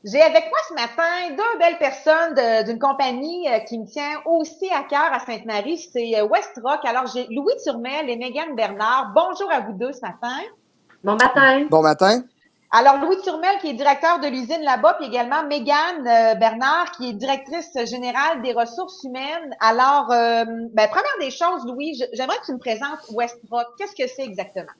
J'ai avec moi ce matin deux belles personnes d'une compagnie qui me tient aussi à cœur à Sainte-Marie, c'est Westrock. Alors, j'ai Louis Turmel et Mégane Bernard. Bonjour à vous deux ce matin. Bon matin. Bon matin. Alors, Louis Turmel qui est directeur de l'usine là-bas, puis également Mégane Bernard qui est directrice générale des ressources humaines. Alors, première des choses, Louis, j'aimerais que tu me présentes Westrock. Qu'est-ce que c'est exactement?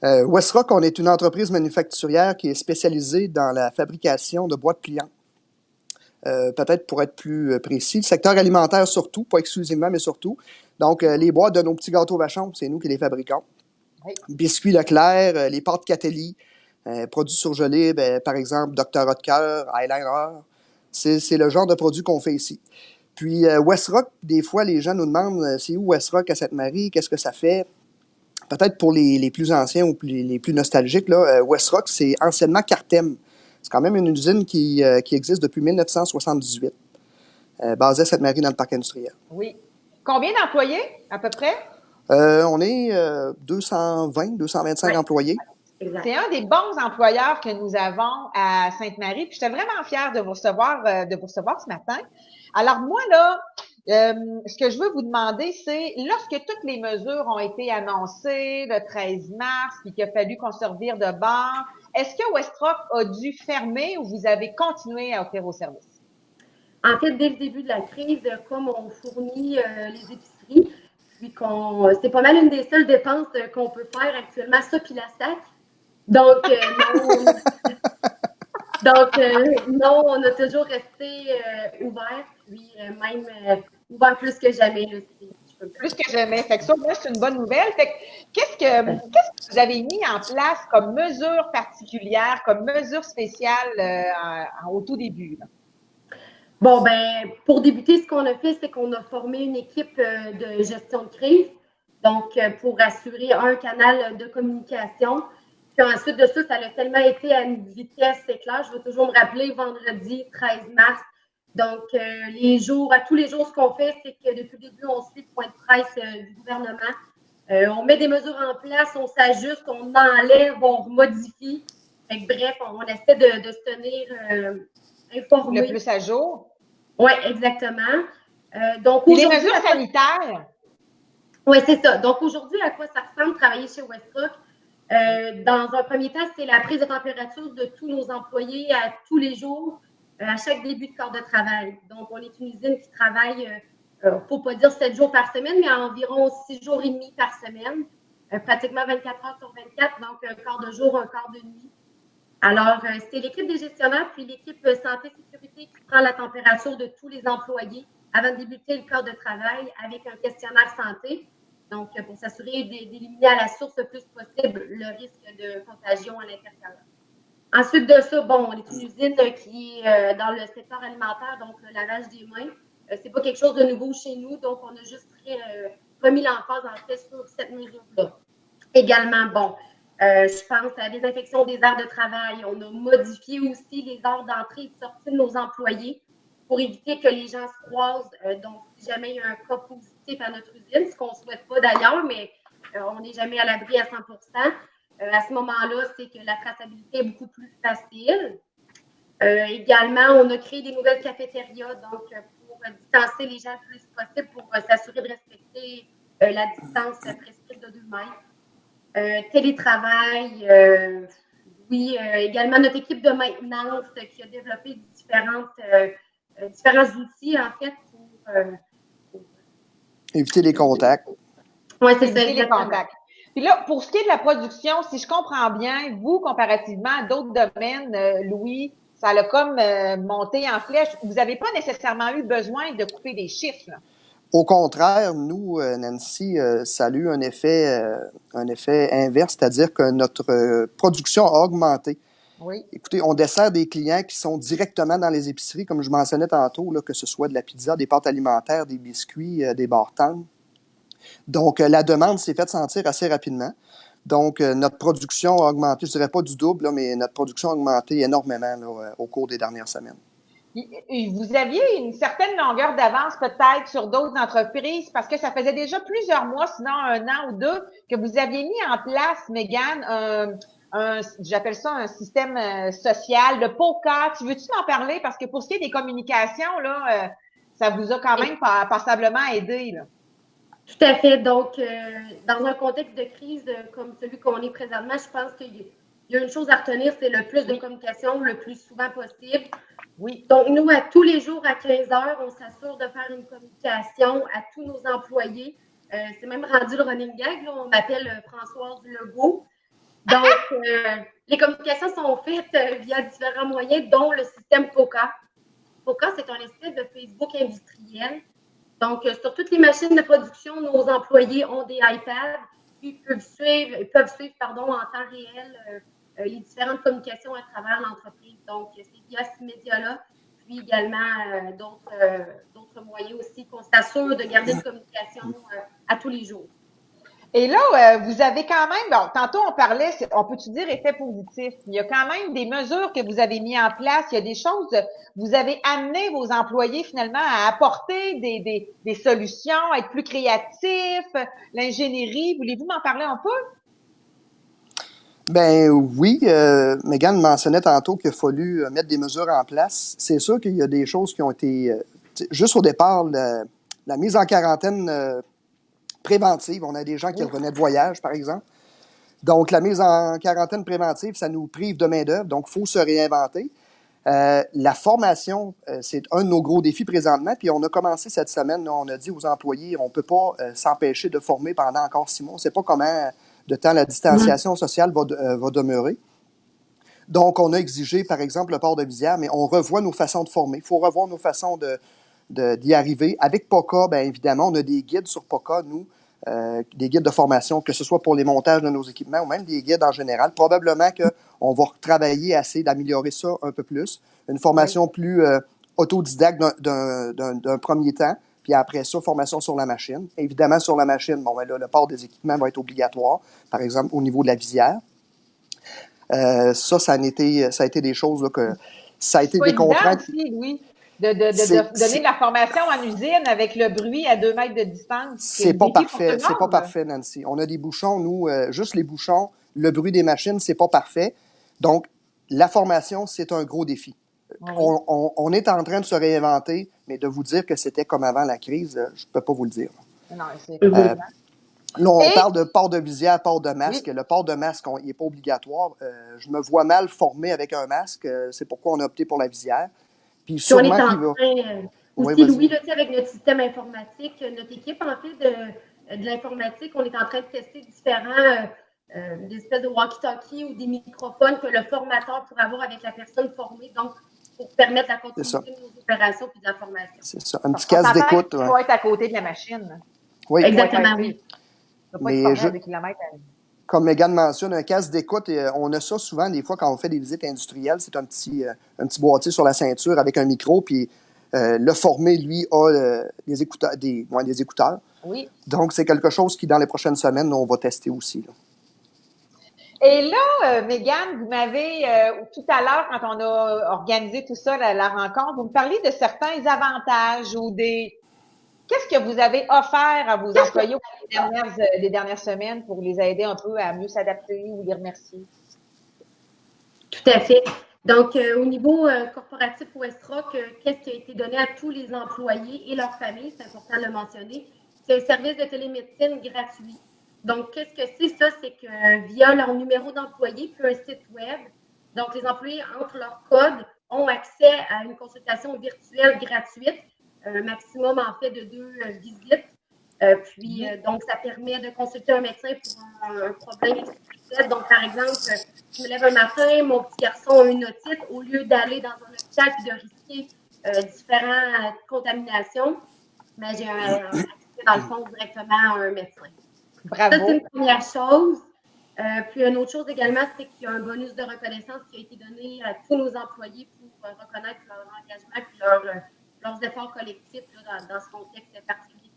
Westrock, on est une entreprise manufacturière qui est spécialisée dans la fabrication de boîtes pliantes. Peut-être pour être plus précis, le secteur alimentaire surtout, pas exclusivement, mais surtout. Donc, les boîtes de nos petits gâteaux vachons, c'est nous qui les fabriquons. Oui. Biscuits Leclerc, les pâtes Catelli, produits surgelés, par exemple, Dr. Oetker, Eyeliner. C'est le genre de produit qu'on fait ici. Puis, Westrock, des fois, les gens nous demandent c'est où Westrock à Sainte-Marie, qu'est-ce que ça fait? Peut-être pour les plus anciens ou les plus nostalgiques, là, Westrock, c'est anciennement Cartem. C'est quand même une usine qui existe depuis 1978, basée à Sainte-Marie dans le parc industriel. Oui. Combien d'employés, à peu près? On est 220, 225 Oui, employés. exact. C'est un des bons employeurs que nous avons à Sainte-Marie. Puis j'étais vraiment fière de vous recevoir ce matin. Alors moi là, ce que je veux vous demander, c'est lorsque toutes les mesures ont été annoncées le 13 mars, puis qu'il a fallu qu'on se revire de bord, est-ce que Westrock a dû fermer ou vous avez continué à offrir vos services? En fait, dès le début de la crise, comme on fournit les épiceries, puis c'est pas mal une des seules dépenses qu'on peut faire actuellement, ça puis la sac. Donc, non, on a toujours resté ouvert, puis même ouvert plus que jamais, là, si je peux me Plus permettre. que jamais. Fait que ça, moi, c'est une bonne nouvelle. Fait que qu'est-ce que vous avez mis en place comme mesure particulière, comme mesure spéciale au tout début, là? Bon, ben, pour débuter, ce qu'on a fait, c'est qu'on a formé une équipe de gestion de crise, donc pour assurer un canal de communication. Puis ensuite de ça, ça a tellement été à une vitesse éclair. Je vais toujours me rappeler vendredi 13 mars. Donc, à tous les jours, ce qu'on fait, c'est que depuis le début, on suit le point de presse du gouvernement. On met des mesures en place, on s'ajuste, on enlève, on modifie. Fait que, bref, on essaie de se tenir Le informé. plus à jour? Oui, exactement. Donc Puis les aujourd'hui, mesures sanitaires, oui, c'est ça. Donc aujourd'hui, à quoi ça ressemble travailler chez Westrock? Dans un premier temps, c'est la prise de température de tous nos employés à tous les jours, à chaque début de corps de travail. Donc, on est une usine qui travaille, il ne faut pas dire 7 jours par semaine, mais à environ 6 jours et demi par semaine, pratiquement 24 heures sur 24, donc un quart de jour, un quart de nuit. Alors, c'est l'équipe des gestionnaires puis l'équipe santé-sécurité qui prend la température de tous les employés avant de débuter le corps de travail avec un questionnaire santé. Donc, pour s'assurer d'éliminer à la source le plus possible le risque de contagion à l'intérieur. Ensuite de ça, bon, on est une usine qui est dans le secteur alimentaire, donc le lavage des mains. C'est pas quelque chose de nouveau chez nous, donc on a juste remis l'emphase en fait sur cette mesure-là. Également, bon, je pense à la désinfection des aires de travail. On a modifié aussi les heures d'entrée et de sortie de nos employés pour éviter que les gens se croisent. Donc, si jamais il y a un cas positif à notre usine, ce qu'on ne souhaite pas d'ailleurs, mais on n'est jamais à l'abri à 100 à ce moment-là, c'est que la traçabilité est beaucoup plus facile. Également, on a créé des nouvelles cafétérias, donc pour distancer les gens le plus possible, pour s'assurer de respecter la distance prescrite de 2 mètres. Télétravail, oui, également notre équipe de maintenance qui a développé différents outils, en fait, pour... Éviter les contacts. Oui, c'est ça, éviter les exactement. contacts. Puis là, pour ce qui est de la production, si je comprends bien, vous, comparativement à d'autres domaines, Louis, ça a comme monté en flèche. Vous n'avez pas nécessairement eu besoin de couper des chiffres, là. Au contraire, nous, Nancy, ça a eu un effet inverse, c'est-à-dire que notre production a augmenté. Oui. Écoutez, on dessert des clients qui sont directement dans les épiceries, comme je mentionnais tantôt, là, que ce soit de la pizza, des pâtes alimentaires, des biscuits, des bar-tendres. Donc, la demande s'est faite sentir assez rapidement. Donc, notre production a augmenté, je dirais pas du double, là, mais notre production a augmenté énormément là, au cours des dernières semaines. Vous aviez une certaine longueur d'avance peut-être sur d'autres entreprises parce que ça faisait déjà plusieurs mois, sinon un an ou deux, que vous aviez mis en place, Mégane, j'appelle ça un système social de POCA. Tu veux-tu m'en parler? Parce que pour ce qui est des communications, là, ça vous a quand même passablement aidé, là. Tout à fait. Donc, dans un contexte de crise comme celui qu'on est présentement, je pense qu'il y a une chose à retenir, c'est le plus de communication le plus souvent possible. Oui. Donc, nous, à tous les jours à 15 heures, on s'assure de faire une communication à tous nos employés. C'est même rendu le running gag, là, on m'appelle Françoise Legault. Donc, les communications sont faites via différents moyens, dont le système POCA. POCA, c'est un espèce de Facebook industriel. Donc, sur toutes les machines de production, nos employés ont des iPads, puis peuvent suivre en temps réel les différentes communications à travers l'entreprise. Donc, c'est via ce média-là, puis également d'autres moyens aussi qu'on s'assure de garder une communication à tous les jours. Et là, vous avez quand même, bon, tantôt on parlait, on peut-tu dire effet positif, il y a quand même des mesures que vous avez mis en place, il y a des choses, vous avez amené vos employés finalement à apporter des solutions, à être plus créatifs, l'ingénierie, voulez-vous m'en parler un peu? Ben oui, Mégane mentionnait tantôt qu'il a fallu mettre des mesures en place. C'est sûr qu'il y a des choses qui ont été, juste au départ, la mise en quarantaine préventive. On a des gens qui revenaient de voyage, par exemple. Donc, la mise en quarantaine préventive, ça nous prive de main-d'œuvre, donc il faut se réinventer. La formation, c'est un de nos gros défis présentement. Puis on a commencé cette semaine, là, on a dit aux employés, on ne peut pas s'empêcher de former pendant encore 6 mois. On ne sait pas comment de temps la distanciation sociale va demeurer. Donc, on a exigé, par exemple, le port de visière, mais on revoit nos façons de former. Il faut revoir nos façons d'y arriver. Avec POCA, bien évidemment, on a des guides sur POCA, nous, des guides de formation, que ce soit pour les montages de nos équipements ou même des guides en général. Probablement qu'on va travailler à essayer d'améliorer ça un peu plus. Une formation plus autodidacte d'un premier temps, puis après ça, formation sur la machine. Évidemment, sur la machine, bon, ben là, le port des équipements va être obligatoire, par exemple, au niveau de la visière. Ça a été des choses là, que ça a été des contraintes. Aussi, Louis, de donner de la formation en usine avec le bruit à 2 mètres de distance. C'est pas parfait, c'est pas parfait, Nancy. On a des bouchons, nous, juste les bouchons, le bruit des machines, c'est pas parfait. Donc, la formation, c'est un gros défi. Oui. On est en train de se réinventer, mais de vous dire que c'était comme avant la crise, je peux pas vous le dire. Non, c'est là, on parle de port de visière, port de masque. Oui. Le port de masque, il n'est pas obligatoire. Je me vois mal formé avec un masque. C'est pourquoi on a opté pour la visière. Puis sûrement qu'il va... Aussi, Louis, là, avec notre système informatique, notre équipe, en fait, de l'informatique, on est en train de tester différents des espèces de walkie-talkie ou des microphones que le formateur pourrait avoir avec la personne formée, donc pour permettre la continuité de nos opérations et de la formation. C'est ça, un petit casque d'écoute. Il faut être à côté de la machine. Oui, exactement, oui. Mais comme Mégane mentionne, un casque d'écoute, on a ça souvent, des fois, quand on fait des visites industrielles, c'est un petit boîtier sur la ceinture avec un micro, puis le formé, lui, a des écouteurs. Oui. Donc, c'est quelque chose qui, dans les prochaines semaines, on va tester aussi. Là. Et là, Mégane, vous m'avez, tout à l'heure, quand on a organisé tout ça, la rencontre, vous me parliez de certains avantages ou des... Qu'est-ce que vous avez offert à vos employés des dernières semaines pour les aider un peu à mieux s'adapter ou les remercier? Tout à fait. Donc, au niveau corporatif Westrock, qu'est-ce qui a été donné à tous les employés et leurs familles, c'est important de le mentionner, c'est un service de télémédecine gratuit. Donc, qu'est-ce que c'est ça? C'est que via leur numéro d'employé puis un site web, donc les employés entrent leur code, ont accès à une consultation virtuelle gratuite, un maximum en fait de 2 visites. Donc, ça permet de consulter un médecin pour un problème XYZ. Donc, par exemple, je me lève un matin, mon petit garçon a une otite, au lieu d'aller dans un hôpital et de risquer différentes contaminations, mais j'ai accès, dans le fond, directement à un médecin. Bravo. Ça, c'est une première chose. Puis, une autre chose également, c'est qu'il y a un bonus de reconnaissance qui a été donné à tous nos employés pour reconnaître leur engagement et leurs efforts collectifs là, dans ce contexte particulier.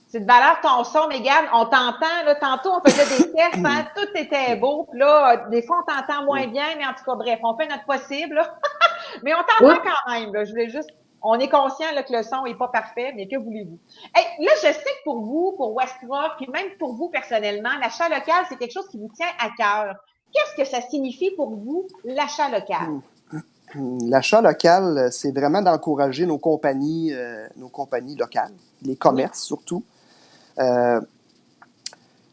C'est de valeur ton son, Mégane. On t'entend, là. Tantôt, on faisait des tests, hein, tout était beau. Puis là, des fois, on t'entend moins bien, mais en tout cas, bref, on fait notre possible, là. Mais on t'entend quand même, là. On est conscient là, que le son est pas parfait, mais que voulez-vous? Hey, là, je sais que pour vous, pour Westrock, puis même pour vous personnellement, l'achat local, c'est quelque chose qui vous tient à cœur. Qu'est-ce que ça signifie pour vous, l'achat local? L'achat local, c'est vraiment d'encourager nos compagnies locales, les commerces surtout.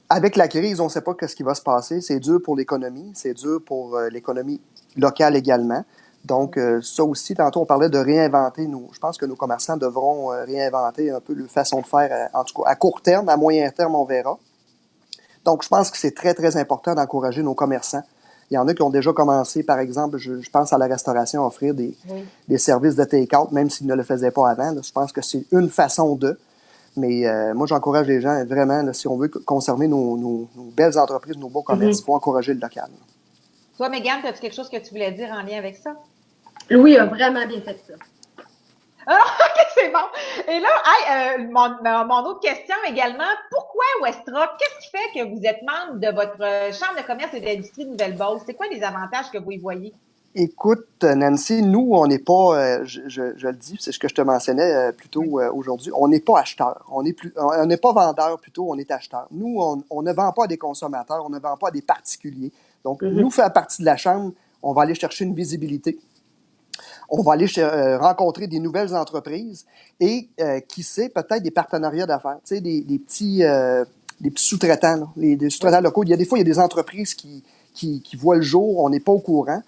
Avec la crise, on ne sait pas ce qui va se passer. C'est dur pour l'économie, c'est dur pour l'économie locale également. Donc, ça aussi, tantôt, on parlait de réinventer. Je pense que nos commerçants devront réinventer un peu leur façon de faire, en tout cas à court terme, à moyen terme, on verra. Donc, je pense que c'est très, très important d'encourager nos commerçants. Il y en a qui ont déjà commencé, par exemple, je pense à la restauration, à offrir des services de take-out, même s'ils ne le faisaient pas avant. Là. Je pense que c'est une façon de. Mais moi, j'encourage les gens, vraiment, là, si on veut conserver nos belles entreprises, nos beaux commerces, il faut encourager le local. Toi, Mégane, as-tu quelque chose que tu voulais dire en lien avec ça? Louis a vraiment bien fait ça. Ah, OK, c'est bon. Et là, mon autre question également, pourquoi Westrock? Qu'est-ce qui fait que vous êtes membre de votre Chambre de commerce et d'industrie de Nouvelle-Beauce? C'est quoi les avantages que vous y voyez? Écoute, Nancy, nous, on n'est pas, je le dis, c'est ce que je te mentionnais plus tôt aujourd'hui, on n'est pas acheteur. On n'est pas vendeur, plutôt, on est acheteur. Nous, on ne vend pas à des consommateurs, on ne vend pas à des particuliers. Donc, nous, faire partie de la Chambre, on va aller chercher une visibilité. On va aller rencontrer des nouvelles entreprises et, qui sait, peut-être des partenariats d'affaires. Tu sais, des petits sous-traitants, là, des sous-traitants locaux. Des fois, il y a des entreprises qui voient le jour, on n'est pas au courant.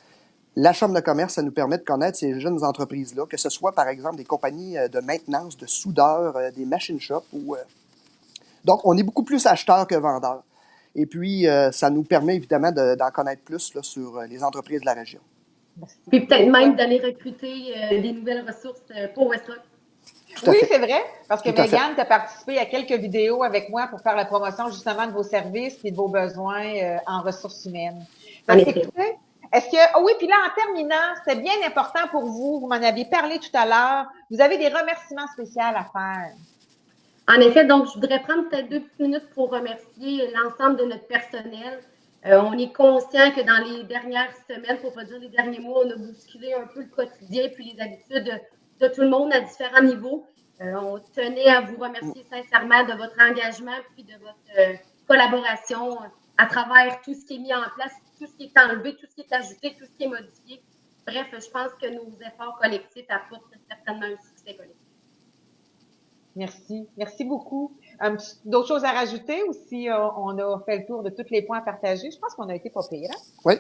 La Chambre de commerce, ça nous permet de connaître ces jeunes entreprises-là, que ce soit, par exemple, des compagnies de maintenance, de soudeurs, des machine shops. Donc, on est beaucoup plus acheteur que vendeur. Et puis, ça nous permet évidemment d'en connaître plus là, sur les entreprises de la région. Puis peut-être même d'aller recruter des nouvelles ressources pour Westrock. Oui, c'est vrai, parce que Mégane, tu as participé à quelques vidéos avec moi pour faire la promotion justement de vos services et de vos besoins en ressources humaines. Donc, écoutez, oui, puis là, en terminant, c'était bien important pour vous, vous m'en aviez parlé tout à l'heure, vous avez des remerciements spéciaux à faire. En effet, donc, je voudrais prendre peut-être 2 petites minutes pour remercier l'ensemble de notre personnel. On est conscient que dans les dernières semaines, pour ne pas dire les derniers mois, on a bousculé un peu le quotidien puis les habitudes de tout le monde à différents niveaux. On tenait à vous remercier sincèrement de votre engagement puis de votre collaboration à travers tout ce qui est mis en place, tout ce qui est enlevé, tout ce qui est ajouté, tout ce qui est modifié. Bref, je pense que nos efforts collectifs apportent certainement un succès collectif. Merci. Merci beaucoup. D'autres choses à rajouter ou si on a fait le tour de tous les points à partager? Je pense qu'on a été pas pire. Hein? Oui.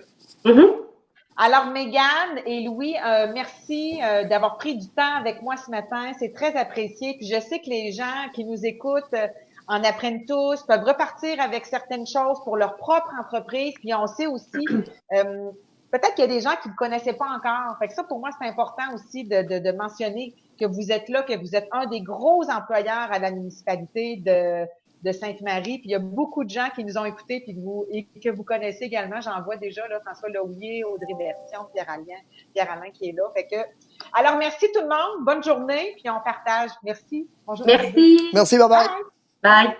Alors, Mégane et Louis, merci d'avoir pris du temps avec moi ce matin. C'est très apprécié. Puis je sais que les gens qui nous écoutent en apprennent tous, peuvent repartir avec certaines choses pour leur propre entreprise. Puis on sait aussi, peut-être qu'il y a des gens qui ne connaissaient pas encore. Fait que ça, pour moi, c'est important aussi de mentionner que vous êtes là, que vous êtes un des gros employeurs à la municipalité de Sainte-Marie. Puis il y a beaucoup de gens qui nous ont écoutés et que vous connaissez également. J'en vois déjà là, François Laoulier, Audrey Bertion, Pierre-Alain qui est là. Fait que, alors, merci tout le monde. Bonne journée. Puis on partage. Merci. Bonjour. Merci. Merci, bye-bye. Bye.